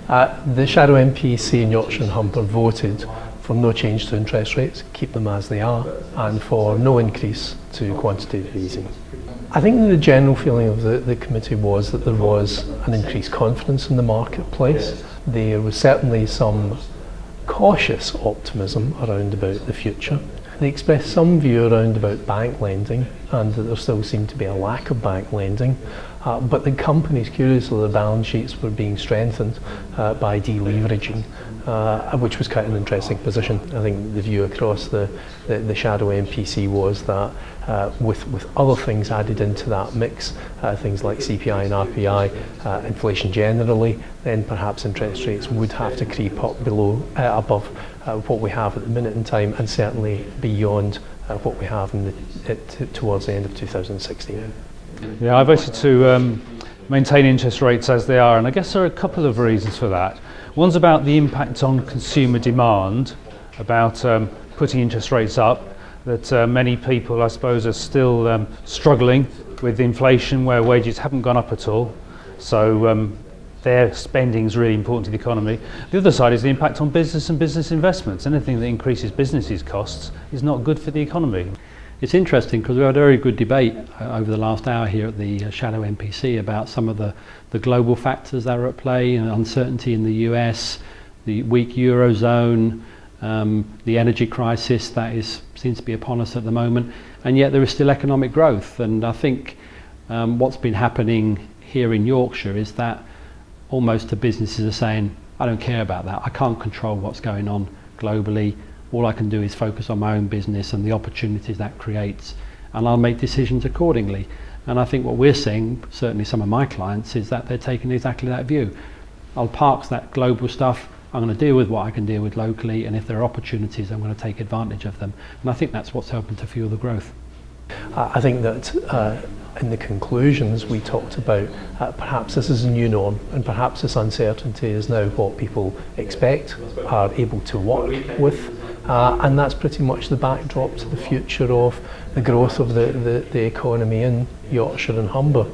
The Shadow MPC in Yorkshire and Humber voted for no change to interest rates, keep them as they are, and for no increase to quantitative easing. I think the general feeling of the committee was that there was an increased confidence in the marketplace. There was certainly some cautious optimism around about the future. They expressed some view around about bank lending, and that there still seemed to be a lack of bank lending, but the companies, curiously, their balance sheets were being strengthened by deleveraging, which was quite an interesting position. I think the view across the Shadow MPC was that with other things added into that mix, things like CPI and RPI, inflation generally, then perhaps interest rates would have to creep up above what we have at the minute in time, and certainly beyond what we have towards the end of 2016. Yeah, I voted to maintain interest rates as they are, and I guess there are a couple of reasons for that. One's about the impact on consumer demand, about putting interest rates up, that many people, I suppose, are still struggling with inflation where wages haven't gone up at all. So their spending is really important to the economy. The other side is the impact on business and business investments. Anything that increases businesses' costs is not good for the economy. It's interesting because we had a very good debate over the last hour here at the Shadow MPC about some of the global factors that are at play, uncertainty in the US, the weak Eurozone, the energy crisis that seems to be upon us at the moment, and yet there is still economic growth. And I think what's been happening here in Yorkshire is that almost the businesses are saying, I don't care about that, I can't control what's going on globally, all I can do is focus on my own business and the opportunities that creates, and I'll make decisions accordingly. And I think what we're seeing, certainly some of my clients, is that they're taking exactly that view. I'll park that global stuff, I'm going to deal with what I can deal with locally, and if there are opportunities I'm going to take advantage of them. And I think that's what's helping to fuel the growth. I think that in the conclusions we talked about perhaps this is a new norm, and perhaps this uncertainty is now what people expect, are able to work with, and that's pretty much the backdrop to the future of the growth of the economy in Yorkshire and Humber.